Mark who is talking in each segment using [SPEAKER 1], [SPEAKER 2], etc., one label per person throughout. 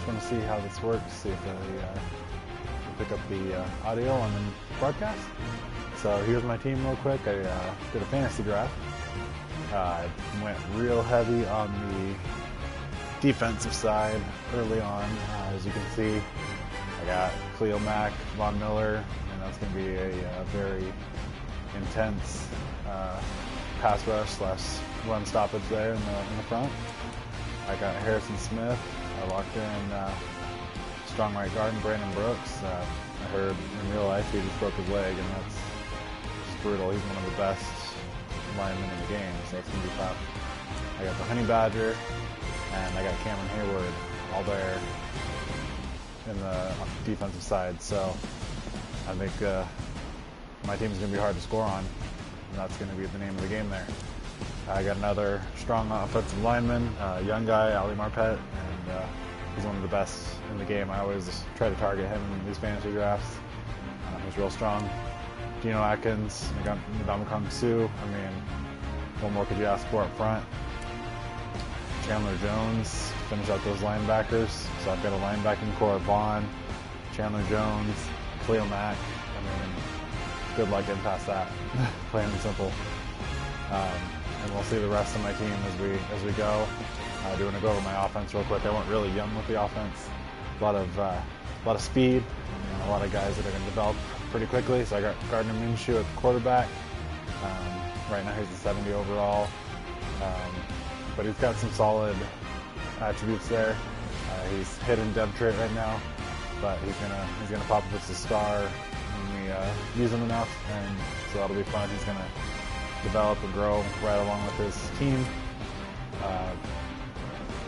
[SPEAKER 1] just want to see how this works, see if I pick up the audio on the broadcast. So here's my team real quick. I did a fantasy draft. I went real heavy on the defensive side early on. As you can see, I got Khalil Mack, Von Miller, and that's going to be a very intense pass rush / run stoppage there in the front. I got Harrison Smith. I locked in strong right guard and Brandon Brooks. I heard in real life he just broke his leg, and that's just brutal. He's one of the best linemen in the game, so it's going to be tough. I got the Honey Badger, and I got Cameron Hayward all there in the defensive side. So I think my team is going to be hard to score on, and that's going to be the name of the game there. I got another strong offensive lineman, young guy, Ali Marpet, and he's one of the best in the game. I always try to target him in these fantasy drafts. He's real strong. Geno Atkins, Ndamukong Suh. I mean, what more could you ask for up front? Chandler Jones, finish out those linebackers. So I've got a linebacking core: Vaughn, Chandler Jones, Khalil Mack. I mean, good luck getting past that. Plain and simple. And we'll see the rest of my team as we go. Do want to go over my offense real quick. I went really young with the offense. A lot of speed, and a lot of guys that are going to develop pretty quickly. So I got Gardner Minshew at the quarterback. Right now he's a 70 overall, but he's got some solid attributes there. He's hidden depth trait right now, but he's gonna pop up as a star when we use him enough, and so that'll be fun. He's gonna develop and grow right along with his team.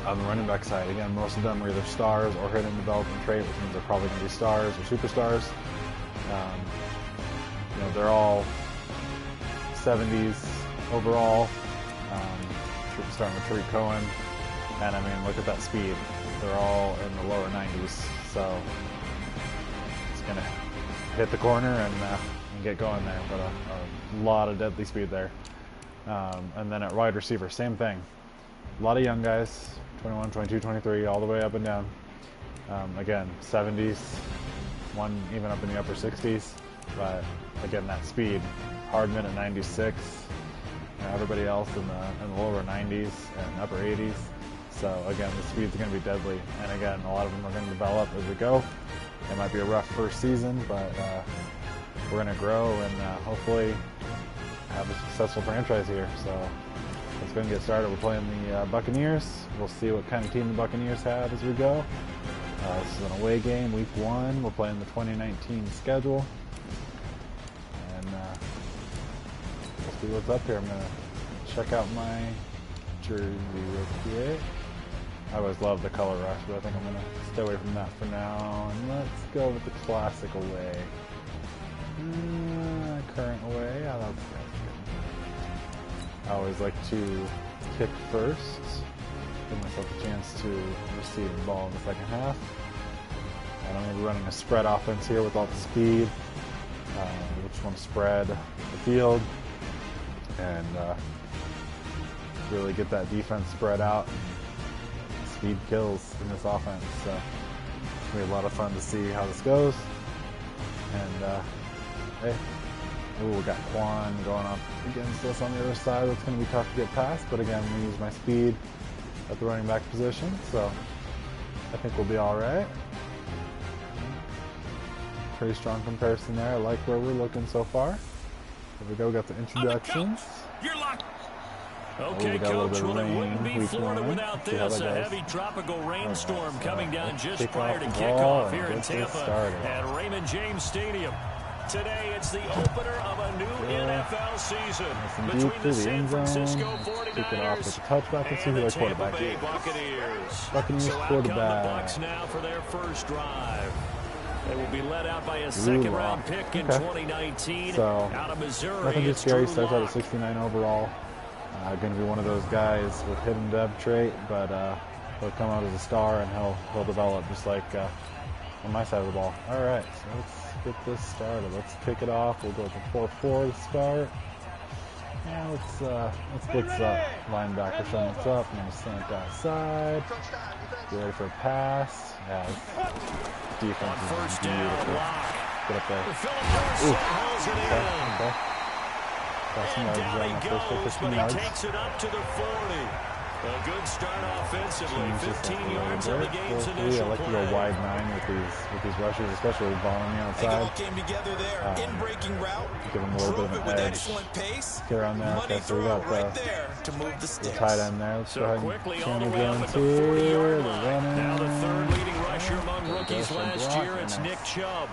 [SPEAKER 1] On the running back side, again, most of them are either stars or hidden development trait, which means they're probably going to be stars or superstars. They're all 70s overall. Starting with Tariq Cohen, and I mean, look at that speed. They're all in the lower 90s, so it's going to hit the corner and get going there. But a lot of deadly speed there. And then at wide receiver, same thing. A lot of young guys. 21, 22, 23, all the way up and down. Again, 70s, one even up in the upper 60s. But again, that speed. Hardman at 96. Everybody else in the lower 90s and upper 80s. So again, the speed's going to be deadly. And again, a lot of them are going to develop as we go. It might be a rough first season, but we're going to grow and hopefully have a successful franchise here. So let's go and get started. We're playing the Buccaneers. We'll see what kind of team the Buccaneers have as we go. This is an away game, week 1. We're playing the 2019 schedule. And we'll see what's up here. I'm going to check out my jersey real quick. I always love the color rush, but I think I'm going to stay away from that for now. And let's go with the classic away. Current away. Yeah, that's good. I always like to kick first, give myself a chance to receive the ball in the second half. And I'm going to be running a spread offense here with all the speed. We just want to spread the field and really get that defense spread out. Speed kills in this offense, so it's going to be a lot of fun to see how this goes. And hey. Ooh, we got Quan going up against us on the other side. That's going to be tough to get past, but again, I'm going to use my speed at the running back position, so I think we'll be all right. Pretty strong comparison there. I like where we're looking so far. Here we go. We got the introductions.
[SPEAKER 2] Okay, Coach, well, it wouldn't be Florida without this. A heavy tropical rainstorm coming down just prior to kickoff here in Tampa at Raymond James Stadium. Today, it's the opener of a new NFL season between the San Francisco 49ers and the Tampa Bay Buccaneers.
[SPEAKER 1] Buccaneers quarterback.
[SPEAKER 2] The Bucs now for their first drive. They will be led out by a second-round pick in 2019 out of Missouri.
[SPEAKER 1] Nothing too scary. Starts out at 69 overall. Going to be one of those guys with hidden depth trait, but he'll come out as a star and he'll develop just like on my side of the ball. All right, so let's get this started. Let's kick it off. We'll go with the 4-4 to start. Yeah, let's blitz up. Linebacker showing what's up. I'm going to slant outside. Get ready for a pass. Yeah, defense is
[SPEAKER 2] first
[SPEAKER 1] beautiful.
[SPEAKER 2] down.
[SPEAKER 1] Get up there.
[SPEAKER 2] Ooh.
[SPEAKER 1] Okay. Got some yards
[SPEAKER 2] Down
[SPEAKER 1] right
[SPEAKER 2] he
[SPEAKER 1] now. First
[SPEAKER 2] goes,
[SPEAKER 1] 15
[SPEAKER 2] but
[SPEAKER 1] yards.
[SPEAKER 2] he takes it up to the 40. A good start offensively. 15 yards on the game's initial
[SPEAKER 1] I like to go wide 9 with these rushers, especially with Vaughn on the outside.
[SPEAKER 3] They all came together there in breaking route.
[SPEAKER 1] Give them a little bit of an edge.
[SPEAKER 3] Excellent pace.
[SPEAKER 1] Get around there. Okay, so we got
[SPEAKER 3] right there to move the sticks.
[SPEAKER 1] tight end there. Let's
[SPEAKER 2] so
[SPEAKER 1] go ahead
[SPEAKER 2] quickly
[SPEAKER 1] and
[SPEAKER 2] all the
[SPEAKER 1] channel
[SPEAKER 2] way up
[SPEAKER 1] going
[SPEAKER 2] at the 40-yard
[SPEAKER 1] to
[SPEAKER 2] line. Now the third leading rusher among rookies last year. It's Nick Chubb.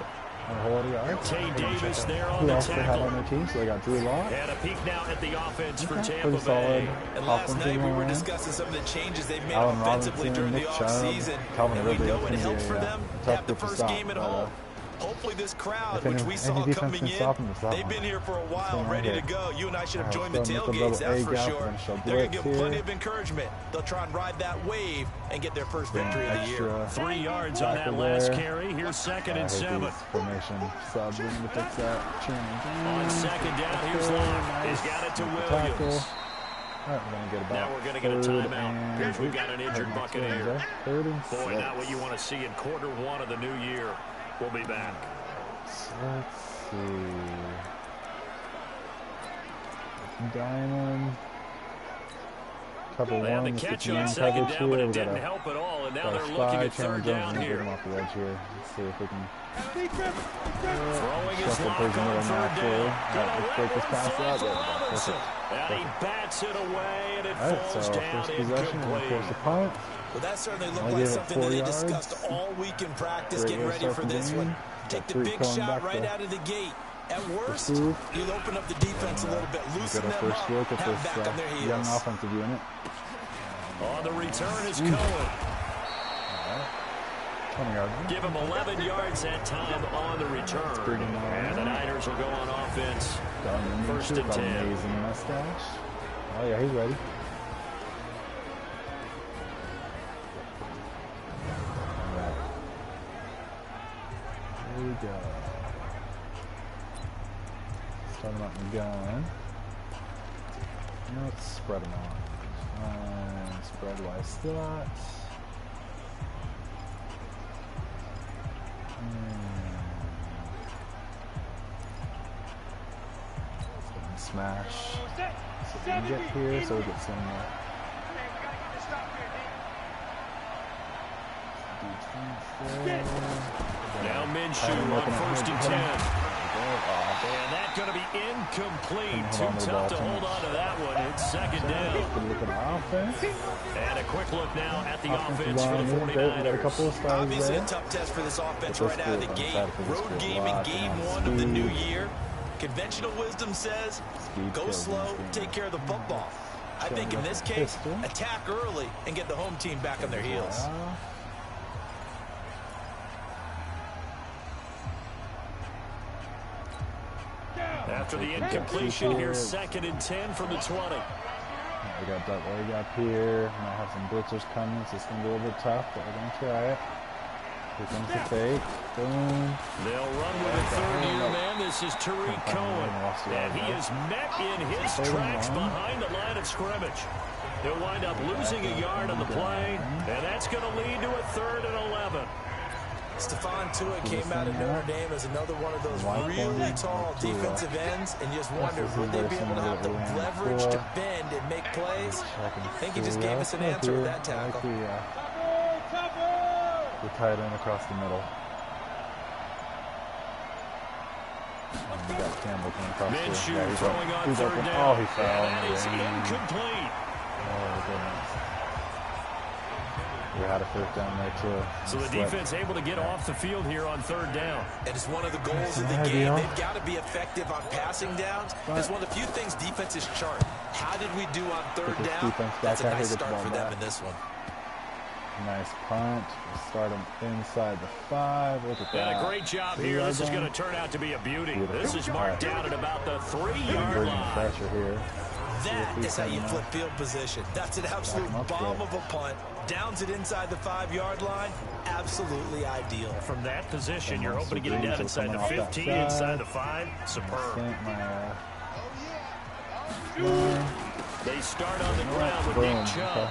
[SPEAKER 2] Tay Davis there on the tackle.
[SPEAKER 1] Who else they have on their team? So they got Drew Lock.
[SPEAKER 2] And a peek now at the offense for Tampa
[SPEAKER 1] Pretty solid.
[SPEAKER 2] Bay.
[SPEAKER 3] And last night we were discussing some of the changes they've made
[SPEAKER 1] Allen
[SPEAKER 3] offensively during
[SPEAKER 1] Robinson,
[SPEAKER 3] the
[SPEAKER 1] Nick Chubb,
[SPEAKER 3] offseason.
[SPEAKER 1] Calvin
[SPEAKER 3] And we
[SPEAKER 1] Ridley.
[SPEAKER 3] know it helped for them to have the
[SPEAKER 1] Tough
[SPEAKER 3] first
[SPEAKER 1] stop,
[SPEAKER 3] game at home. Hopefully this crowd,
[SPEAKER 1] if
[SPEAKER 3] which we saw
[SPEAKER 1] any
[SPEAKER 3] coming
[SPEAKER 1] defense can
[SPEAKER 3] in,
[SPEAKER 1] stop
[SPEAKER 3] they've been here for a while, ready to go. You and I should have joined the
[SPEAKER 1] so make a
[SPEAKER 3] tailgates,
[SPEAKER 1] little
[SPEAKER 3] that's
[SPEAKER 1] A
[SPEAKER 3] for
[SPEAKER 1] gap,
[SPEAKER 3] sure.
[SPEAKER 1] and she'll
[SPEAKER 3] They're going to
[SPEAKER 1] blitz
[SPEAKER 3] give plenty
[SPEAKER 1] here.
[SPEAKER 3] of encouragement. They'll try and ride that wave and get their first victory of the year.
[SPEAKER 2] 3 yards on that last carry. Here's second and 7.
[SPEAKER 1] Formation subs in to fix that.
[SPEAKER 2] On second down, here's Long. He's got it to Williams.
[SPEAKER 1] All right, we're going to get about
[SPEAKER 2] Now we're going to get a timeout. Here's we've got an injured Buccaneer. Boy, not what you want to see in quarter 1 of the new year. We'll be back.
[SPEAKER 1] Let's see. Diamond. Cover
[SPEAKER 2] They had
[SPEAKER 1] one.
[SPEAKER 2] the catch on second down, but it didn't help at all, and now they're looking at third down here.
[SPEAKER 1] Off the edge here. Let's see if we can.
[SPEAKER 2] Throwing his lock on third down.
[SPEAKER 1] Let's break this pass out.
[SPEAKER 2] And he bats it away, and it falls down
[SPEAKER 1] first possession and of course the punt.
[SPEAKER 3] Well, that certainly looked like something that they discussed all week in practice, getting ready for this one. Take the big shot right out of the gate. At worst, you'll open up the defense a little bit, loosen them up,
[SPEAKER 1] look at
[SPEAKER 3] have back on their
[SPEAKER 1] this
[SPEAKER 3] heels.
[SPEAKER 1] young offensive unit.
[SPEAKER 2] On the return is Cohen.
[SPEAKER 1] 20 yards.
[SPEAKER 2] Give him 11 yards that time on the return. And the Niners will go on offense. First and 10.
[SPEAKER 1] Amazing mustache. Oh yeah, he's ready. There we go. Start him out in the gun. Let's spread them out. Spread wide slot. Smash. So we can get here, so we get some
[SPEAKER 2] now Minshew on first and 10. And that's going to be incomplete. Too tough to hold on to that one. It's second down. And a quick look now at the offense for the 49ers.
[SPEAKER 3] Obviously a tough test for this offense right out of the gate. Road game in game 1 of the new year. Conventional wisdom says, go slow, take care of the football. I think in this case, attack early and get the home team back on their heels.
[SPEAKER 2] After the incompletion, here's second and 10 from the 20.
[SPEAKER 1] We got that leg up here. Might have some blitzers coming, so it's going to be a little bit tough, but we're going to try it. Here comes the fake. Boom.
[SPEAKER 2] They'll run with a third-year man. This is Tariq Cohen. And he is met in his tracks behind the line of scrimmage. He'll wind up losing a yard on the play, and that's going to lead to a 3rd and 11.
[SPEAKER 3] Stephon Tuitt came out of Notre Dame as another one of those really tall defensive ends, and just wondered, would they be able to have the leverage to bend and make plays? I think he just gave us an answer with that tackle.
[SPEAKER 1] The tight end across the middle. And we got Campbell coming across the
[SPEAKER 2] Minshew
[SPEAKER 1] middle. Yeah,
[SPEAKER 2] throwing on
[SPEAKER 1] he's
[SPEAKER 2] third
[SPEAKER 1] open.
[SPEAKER 2] down.
[SPEAKER 1] Oh, he fell.
[SPEAKER 2] And that is incomplete.
[SPEAKER 1] Oh, goodness. We had a first down there, too.
[SPEAKER 2] So the defense able to get off the field here on third down.
[SPEAKER 3] And it's one of the goals of the game. They've got to be effective on passing downs. It's one of the few things defenses chart. How did we do on third down? That's a nice start for them in this one.
[SPEAKER 1] Nice punt. We'll start him inside the 5. Look at that.
[SPEAKER 2] And a great job here. This is going to turn out to be a beauty. This is marked down at about the 3-yard line.
[SPEAKER 1] Pressure here.
[SPEAKER 3] That is how you flip field position. That's an absolute bomb of a punt. Downs it inside the 5-yard line. Absolutely ideal.
[SPEAKER 2] From that position, you're hoping to get it down inside the 15, inside the 5. Superb. They start on the ground with Nick Chubb.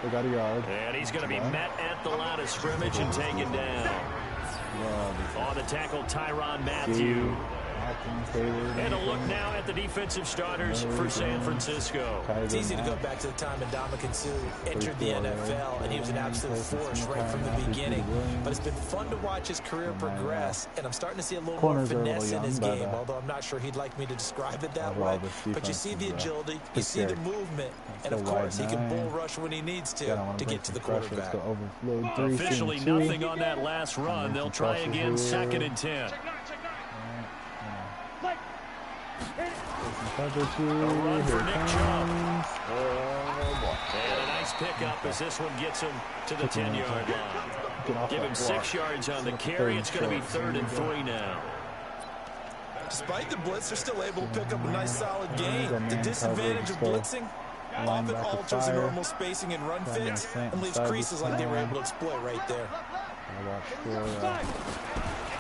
[SPEAKER 1] They got a yard.
[SPEAKER 2] And he's going to be met at the line of scrimmage and taken down. On the tackle, Tyrann Mathieu. And a look now at the defensive starters for San Francisco.
[SPEAKER 3] It's easy to go back to the time when Ndamukong Suh entered the NFL, and he was an absolute force right from the beginning. But it's been fun to watch his career progress, and I'm starting to see a little more finesse in his game, although I'm not sure he'd like me to describe it that way. But you see the agility, you see the movement, and of course he can bull rush when he needs to get to the quarterback.
[SPEAKER 2] Officially nothing on that last run. They'll try again, 2nd and 10.
[SPEAKER 1] A
[SPEAKER 2] run for Nick Chubb. And a nice pickup as this one gets him to the 10-yard line. Give him 6 yards on the carry. It's going to be 3rd and 3 now.
[SPEAKER 3] Despite the blitz, they're still able to pick up a nice solid gain. The disadvantage of blitzing often alters the normal spacing and run fits and leaves creases like they were able to exploit right there.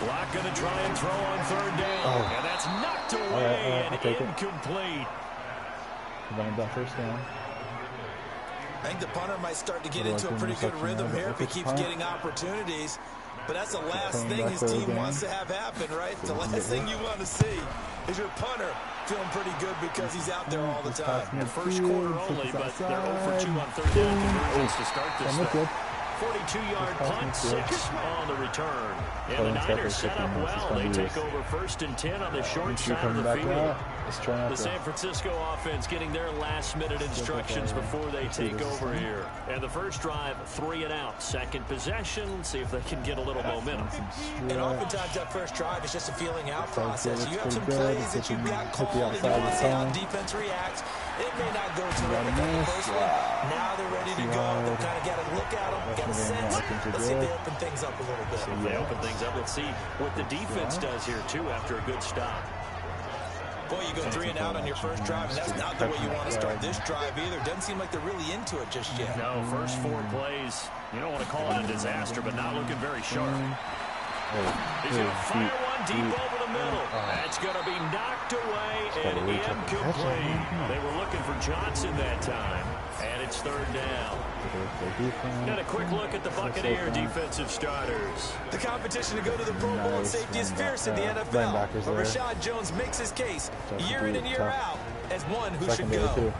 [SPEAKER 2] Block going to try and throw on 3rd down. And that's knocked away and incomplete.
[SPEAKER 1] That first down.
[SPEAKER 3] I think the punter might start to get into a pretty good rhythm here if he keeps getting opportunities. But that's the last thing his team wants to have happen, right? The last thing you want to see is your punter feeling pretty good because he's out there all the time.
[SPEAKER 2] The first quarter only, but they're 0 for 2 on 3rd down conversions to start this thing. 42-yard punt, 6 on the return. And the Niners set up well. They take over 1st and 10 on the short side of the field. The San Francisco offense getting their last-minute instructions before they take over here. And the first drive, 3 and out. 2nd possession, see if they can get a little momentum.
[SPEAKER 3] And oftentimes that first drive is just a feeling out process. You have some plays that you've got called and you want to see how defense reacts. It may not go terrific on the first one. Now they're ready to go. They've kind of got to look at them, got a sense. Let's see if they open things up a little bit.
[SPEAKER 2] If they open things up, let's see what the defense does here, too, after a good stop.
[SPEAKER 3] Boy, you go 3 and out on your first drive, and that's not the way you want to start this drive either. Doesn't seem like they're really into it just yet.
[SPEAKER 2] No, first 4 plays, you don't want to call it a disaster, but not looking very sharp. He's going to fire one deep over the middle. That's going to be knocked away and incomplete. They were looking for Johnson that time, and it's 3rd down. And a quick look at the Buccaneer defensive starters.
[SPEAKER 3] The competition to go to the Pro Bowl and safety is fierce in the NFL. But Rashad Jones makes his case year in and year out as one who should go.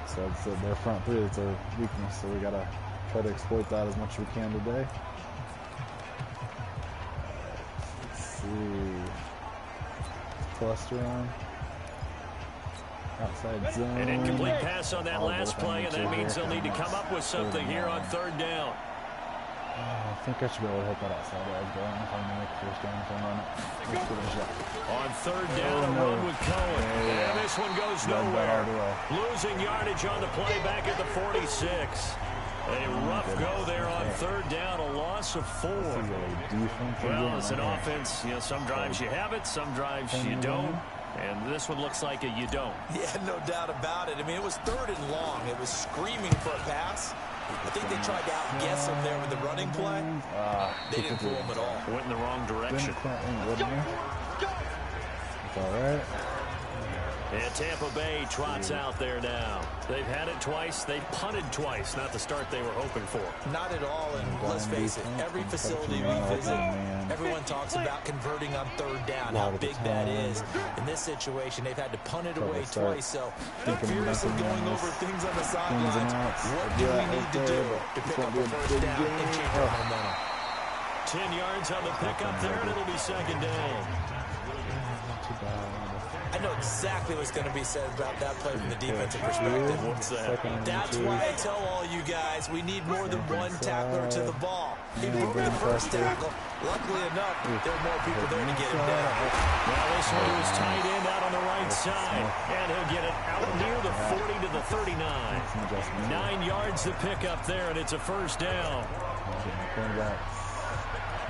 [SPEAKER 1] So it's their front 3, it's a weakness, so we got to try to exploit that as much as we can today. Let's see. Cluster on. Outside zone.
[SPEAKER 2] An incomplete pass on that last play, and that means they'll need to come up with something here on 3rd down.
[SPEAKER 1] I think I should be able to hit that outside edge, but I don't know if I'm going to make the first down if I run it. Let's give it a shot.
[SPEAKER 2] On 3rd down, a run with Cohen. And this one goes nowhere. Losing yardage on the play back at the 46. A rough go there on 3rd down, a loss of 4. Well, as an offense, some drives you have it, some drives you don't. And this one looks like a you don't.
[SPEAKER 3] Yeah, no doubt about it. I mean, it was 3rd and long. It was screaming for a pass. I think they tried to outguess him there with the running play. They didn't fool him at all.
[SPEAKER 2] Went in the wrong direction.
[SPEAKER 1] It's all right.
[SPEAKER 2] And Tampa Bay trots out there now. They've had it twice. They've punted twice. Not the start they were hoping for.
[SPEAKER 3] Not at all. And let's face it, every facility we visit, everyone talks about converting on 3rd down, how big that is. In this situation, they've had to punt it away twice. So they're furiously going over things on the sidelines. What do we need to do to pick up a first down and change our momentum?
[SPEAKER 2] 10 yards on the pickup there, and it'll be 2nd down.
[SPEAKER 3] I know exactly what's going to be said about that play from the defensive perspective.
[SPEAKER 2] What's that?
[SPEAKER 3] That's why I tell all you guys we need more than one tackler to the ball. He broke the first tackle. Luckily enough, there were more people there to get him down.
[SPEAKER 2] Well, this one was tight end out on the right side, and he'll get it out near the 40 to the 39. 9 yards to pick up there, and it's a first down.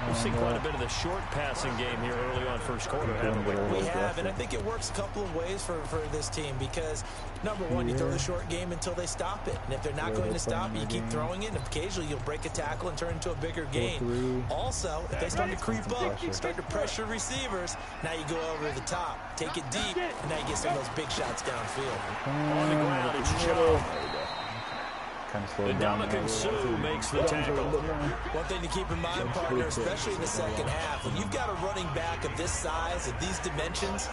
[SPEAKER 2] We've seen quite a bit of the short passing game here early on first quarter, haven't we?
[SPEAKER 3] We have, and I think it works a couple of ways for this team because, number one, you throw the short game until they stop it. And if they're not going to stop it, you keep throwing it, and occasionally you'll break a tackle and turn into a bigger gain. Also, if they start to creep up, start to pressure receivers, now you go over the top, take it deep, and now you get some of those big shots downfield.
[SPEAKER 2] On the ground, it's Chubb.
[SPEAKER 1] kind of slowed down.
[SPEAKER 2] Ndamukong Suh makes the tackle.
[SPEAKER 3] One thing to keep in mind, partner, especially in the second half, when you've got a running back of this size, of these dimensions,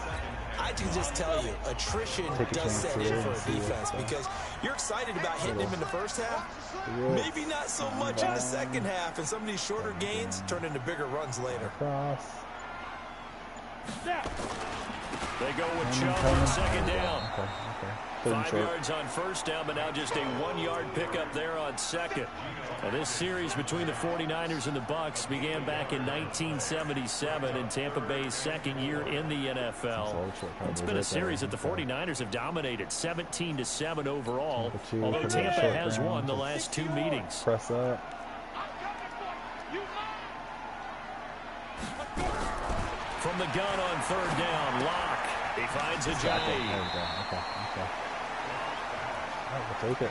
[SPEAKER 3] I can just tell you, attrition does set in for a defense because you're excited about hitting him in the first half. Maybe not so much in the second half, and some of these shorter gains turn into bigger runs later.
[SPEAKER 2] They go with Chubb on second down. 5 yards on first down, but now just a 1-yard pickup there on second. Now, this series between the 49ers and the Bucs began back in 1977 in Tampa Bay's second year in the NFL. It's been a series that the 49ers have dominated 17-7 overall, although Tampa has won the last 2 meetings.
[SPEAKER 1] Press up.
[SPEAKER 2] From the gun on third down, Locke. He finds a J.
[SPEAKER 1] We'll take it.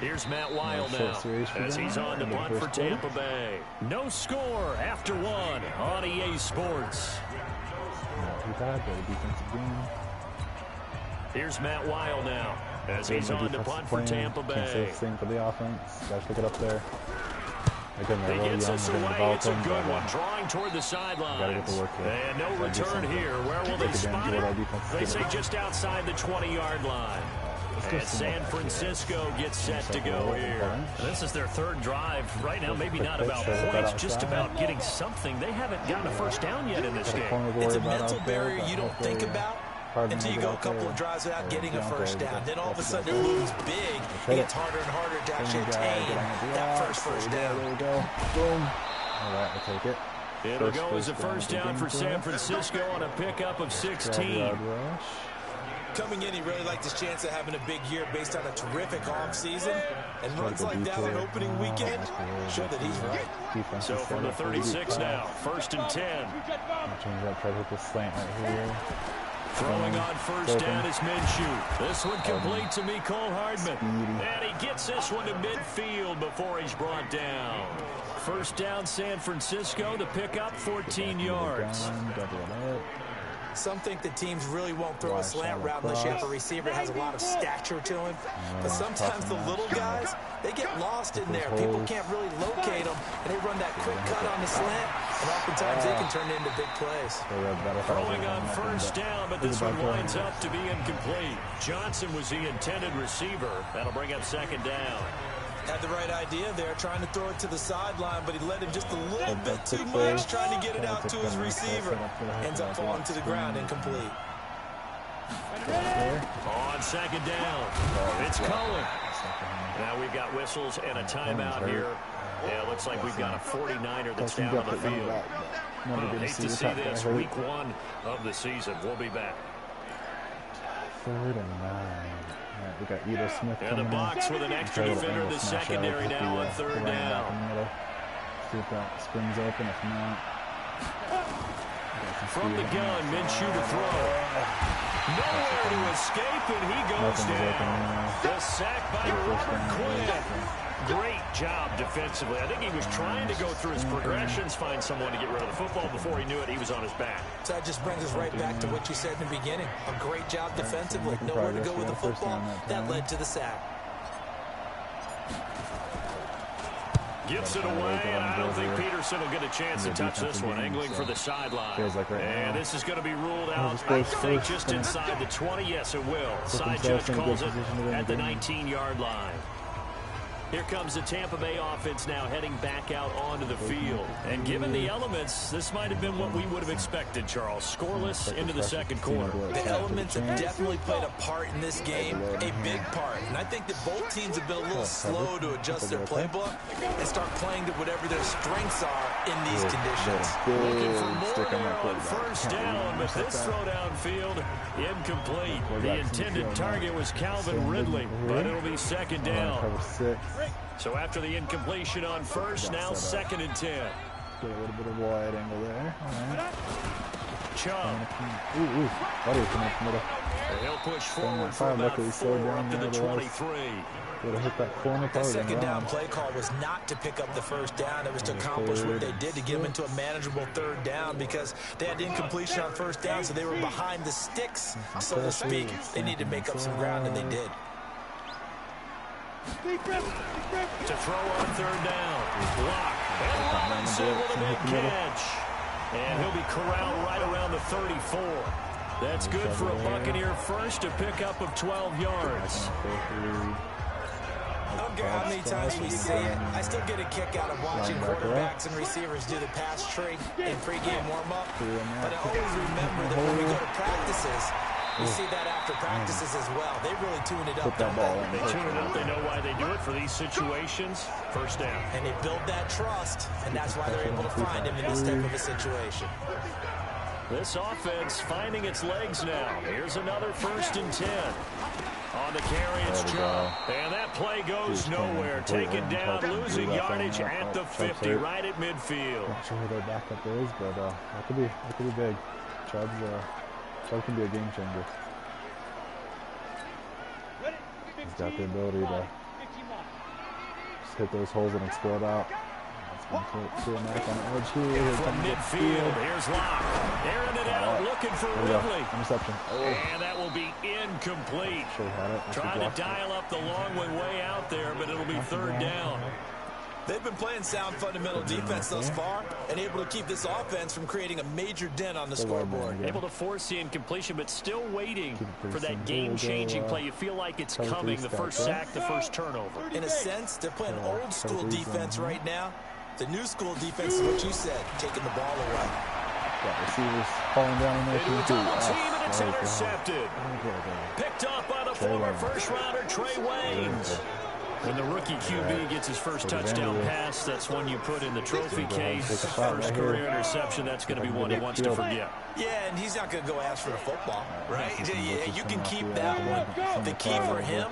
[SPEAKER 2] Here's Matt Wild now as he's on the punt for Tampa Bay. No score after 1 on EA Sports.
[SPEAKER 1] Not too bad, but defensive game.
[SPEAKER 2] Here's Matt Wild now as he's on the punt for Tampa Bay.
[SPEAKER 1] Can't say the same for the offense. Guys, pick it up there. Again,
[SPEAKER 2] he gets us away. It's a good one. Drawing toward the sidelines. And no return here. Where will they spot it? They say just outside the 20-yard line. And San Francisco gets set to go here. This is their 3rd drive. Right now, maybe not about points, just about getting something. They haven't gotten a first down yet in this game.
[SPEAKER 3] It's a mental barrier you don't think about until you go a couple of drives without getting a first down. Then all of a sudden it looms big. It gets harder and harder to actually attain that first down.
[SPEAKER 1] There we go. Boom. All right, we'll take it.
[SPEAKER 2] It'll go as a first down for San Francisco on a pickup of 16.
[SPEAKER 3] Coming in, he really liked his chance of having a big year based on a terrific offseason. And runs like that on opening weekend show that he's right.
[SPEAKER 2] So from the 36 now, 1st and 10.
[SPEAKER 1] Try to hit the slant right here.
[SPEAKER 2] Throwing on first down is Minshew. This one complete to Mecole Hardman. And he gets this one to midfield before he's brought down. First down, San Francisco. The pickup, 14 yards.
[SPEAKER 3] Some think the teams really won't throw a slant route unless you have a receiver that has a lot of stature to him. But sometimes the little guys, they get lost in there. People can't really locate them, and they run that quick cut on the slant, and oftentimes they can turn into big plays.
[SPEAKER 2] Throwing on first down, but this one winds up to be incomplete. Johnson was the intended receiver. That'll bring up second down.
[SPEAKER 3] Had the right idea there, trying to throw it to the sideline, but he let him just a little bit too much, trying to get it out to his receiver. Ends up falling to the ground, incomplete.
[SPEAKER 2] On second down, it's Cohen. Now we've got whistles and a timeout here. Yeah, it looks like we've got a 49er that's down on the field. Hate to see this, week 1 of the season. We'll be back.
[SPEAKER 1] 3rd and 9. We got Ito Smith
[SPEAKER 2] and the Bucs with an extra defender in the secondary now on third down.
[SPEAKER 1] See if that springs open. If not,
[SPEAKER 2] from the gun, Minshew to throw. Nowhere to escape, and he goes down. The sack by Robert Quinn. Great job defensively. I think he was trying to go through his progressions, find someone to get rid of the football. Before he knew it, he was on his back.
[SPEAKER 3] So that just brings us right back to what you said in the beginning. A great job defensively. Nowhere to go with the football. That led to the sack.
[SPEAKER 2] Gets it away, and I don't think Peterson will get a chance to touch this one. Angling for the sideline. And this is going to be ruled out, I think, just inside the 20. Yes, it will. Side judge calls it at the 19-yard line. Here comes the Tampa Bay offense now heading back out onto the field. And given the elements, this might have been what we would have expected, Charles. Scoreless into the second quarter.
[SPEAKER 3] The elements have definitely played a part in this game, a big part. And I think that both teams have been a little slow to adjust their playbook and start playing to whatever their strengths are in these conditions.
[SPEAKER 2] Looking for more there on first down, but this throw downfield incomplete. The intended target was Calvin Ridley, but it'll be second down. So after the incompletion on first, now 2nd and 10.
[SPEAKER 1] Get a little bit of wide angle there. All right.
[SPEAKER 2] Chubb. He'll push forward for about 4 up to the 23.
[SPEAKER 3] The second down play call was not to pick up the first down. It was to accomplish what they did to get them into a manageable 3rd down because they had incompletion on first down, so they were behind the sticks, so to speak. They needed to make up some ground, and they did.
[SPEAKER 2] To throw on third down. Block. And Robinson with a big catch. And he'll be corralled right around the 34. That's good for a Buccaneer first, a pickup of 12 yards.
[SPEAKER 3] I don't care how many times we see it. I still get a kick out of watching quarterbacks and receivers do the pass tree in pregame warm-up. But I always remember that when we go to practices, we see that after practices as well. They really tune it up.
[SPEAKER 2] They tune it up. They know why they do it for these situations. First down.
[SPEAKER 3] And they build that trust, and that's why they're able to find him in this type of a situation.
[SPEAKER 2] This offense finding its legs now. Here's another 1st and 10. On the carry, it's Chubb. And that play goes nowhere. Taken down, losing yardage at the 50, right at midfield.
[SPEAKER 1] Not sure who their backup is, but that could be big. Chubb can be a game changer. He's got the ability to just hit those holes and explode out. From
[SPEAKER 2] midfield, here's Locke. Airing it out, looking for Ridley.
[SPEAKER 1] Interception.
[SPEAKER 2] And that will be incomplete. Trying to dial up the long way out there, but it'll be 3rd down.
[SPEAKER 3] They've been playing sound fundamental defense thus far and able to keep this offense from creating a major dent on the scoreboard.
[SPEAKER 2] Able to force the incompletion, but still waiting for that game-changing play. You feel like it's coming, the first sack, the first turnover.
[SPEAKER 3] In a sense, they're playing old-school defense right now. The new school defense is what you said, taking the ball away.
[SPEAKER 1] Got receivers falling down in there.
[SPEAKER 2] They do a double team, and it's intercepted. Picked up by the former first-rounder, Trey Waynes. When the rookie QB gets his first touchdown pass, that's one you put in the trophy case. First career interception, that's going to be one he wants to forget.
[SPEAKER 3] Yeah, and he's not going to go ask for the football, right? You can keep that one. The key for him,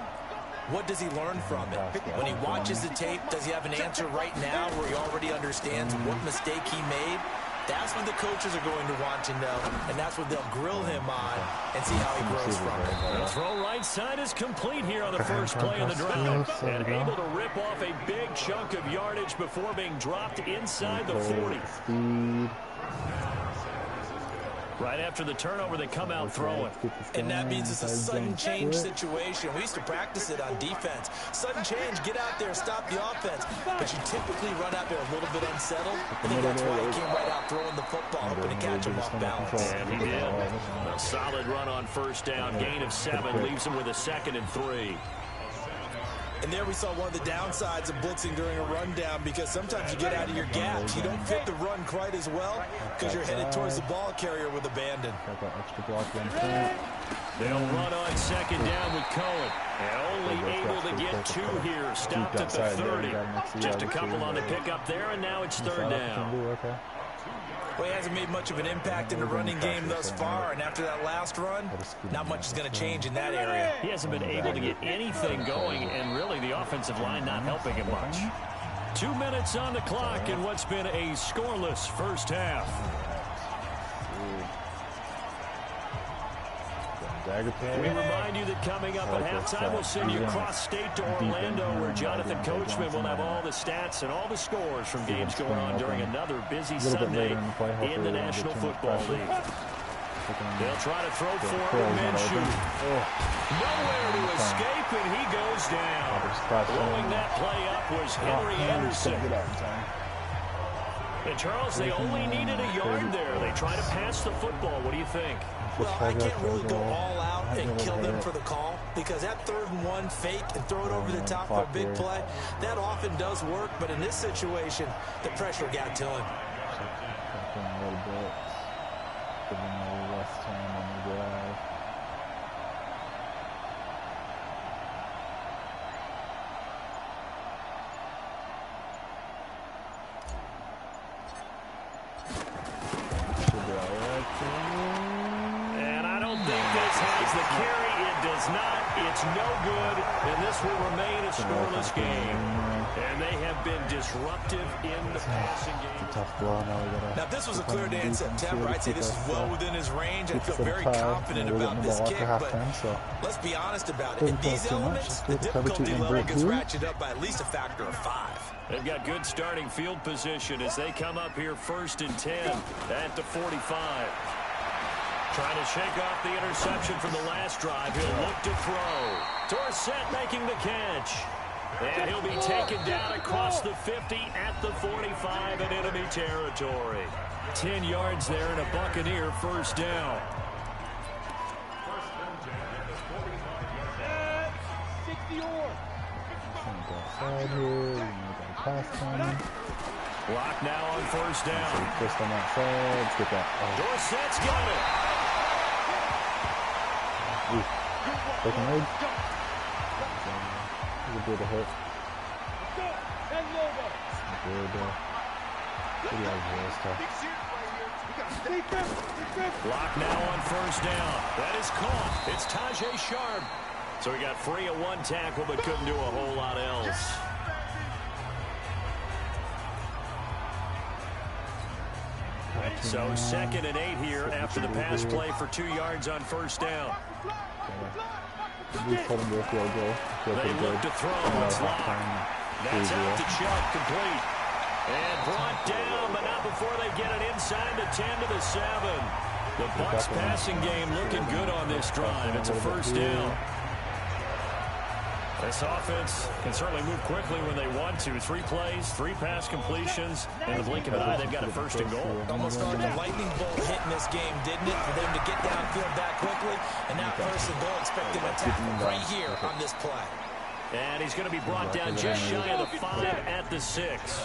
[SPEAKER 3] what does he learn from it? When he watches the tape, does he have an answer right now where he already understands what mistake he made? That's what the coaches are going to want to know, and that's what they'll grill him on and see how he grows from it.
[SPEAKER 2] The throw right side is complete here on the first play of the drive, and able to rip off a big chunk of yardage before being dropped inside the 40. Right after the turnover, they come out throwing.
[SPEAKER 3] And that means it's a sudden change situation. We used to practice it on defense. Sudden change, get out there, stop the offense. But you typically run out there a little bit unsettled. I think that's why he came right out throwing the football, hoping to catch him off balance.
[SPEAKER 2] And he did. A solid run on first down. Gain of 7 leaves him with a 2nd and 3.
[SPEAKER 3] And there we saw one of the downsides of blitzing during a rundown, because sometimes you get out of your gaps. You don't fit the run quite as well because you're headed towards the ball carrier with abandon.
[SPEAKER 2] They'll run on 2nd down with Cohen. And only able to get 2 here. Stopped at the 30. Just a couple on the pickup there, and now it's 3rd down.
[SPEAKER 3] Well, he hasn't made much of an impact in the running game thus far, and after that last run, not much is going to change in that area.
[SPEAKER 2] He hasn't been able to get anything going, and really the offensive line not helping him much. 2 minutes on the clock in what's been a scoreless first half. We remind you that coming up at halftime, we'll send you cross-state to Orlando, where Jonathan Coachman will have all the stats and all the scores from games going on during another busy Sunday in the National Football League. They'll try to throw for Minshew. Nowhere to escape, and he goes down. Blowing that play up was Henry Anderson. And Charles, they only needed a yard there. They try to pass the football. What do you think?
[SPEAKER 3] Well, I can't really go all out and kill them for the call, because that 3rd and 1 fake and throw it over the top for a big play, that often does work, but in this situation, the pressure got to him.
[SPEAKER 2] It's no good, and this will remain a scoreless game. And they have been disruptive in the passing game.
[SPEAKER 1] Tough blow.
[SPEAKER 3] Now, if this was a clear day in September, I'd say this is well within his range. I feel very confident about this kick, but let's be honest about it. In these elements, the difficulty level gets ratcheted up by at least a factor of 5.
[SPEAKER 2] They've got good starting field position as they come up here 1st and 10 at the 45. Trying to shake off the interception from the last drive. He'll look to throw. Dorsett making the catch. And he'll be taken down across the 50 at the 45 in enemy territory. 10 yards there and a Buccaneer first down.
[SPEAKER 1] Side here, pass coming.
[SPEAKER 2] Block now on first down.
[SPEAKER 1] So twist on that side. Let's get that.
[SPEAKER 2] Dorsett's got it.
[SPEAKER 1] Second leg. He's a bit of hit.
[SPEAKER 2] Block now on first down. That is caught. It's Tajae Sharp. So he got free of one tackle but couldn't do a whole lot else. So 2nd and 8 here after the pass play for 2 yards on first down.
[SPEAKER 1] They look
[SPEAKER 2] to throw. It's locked. That's out to Chubb, complete. And brought down, but not before they get it inside the 10 to the 7. The Bucs passing game looking good on this drive. It's a first down. This offense can certainly move quickly when they want to. 3 plays, 3 pass completions. In the blink of an eye, they've got a first and goal.
[SPEAKER 3] Almost started a lightning bolt hit in this game, didn't it? For them to get downfield that quickly. And now first and goal, expected to attack right here on this play.
[SPEAKER 2] And he's going to be brought down just shy of the 5 at the 6.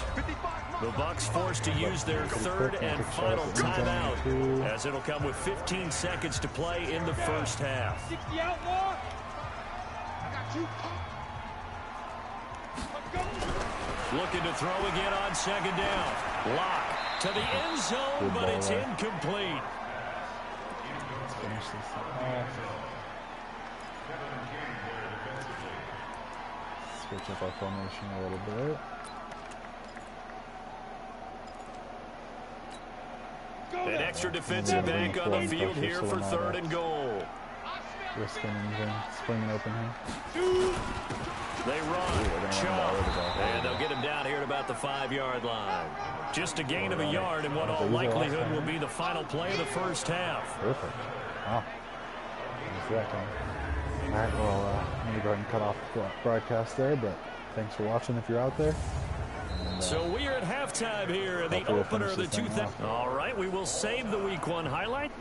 [SPEAKER 2] The Bucs forced to use their 3rd and final timeout, as it'll come with 15 seconds to play in the first half. Looking to throw again on 2nd down. Lock to the end zone, but it's incomplete.
[SPEAKER 1] Let's finish this off. Switch up our formation a little bit.
[SPEAKER 2] An extra defensive back on the field here for 3rd and goal.
[SPEAKER 1] Risking anything, springing open here.
[SPEAKER 2] They run, and they'll get him down here at about the 5-yard line. Just a gain of a yard in what all likelihood will be the final play of the first half.
[SPEAKER 1] Perfect. Wow. All right, well, I'm going to go ahead and cut off the broadcast there, but thanks for watching if you're out there. And,
[SPEAKER 2] so we are at halftime here in the opener of the 2000. All right, we will save the Week 1 highlight.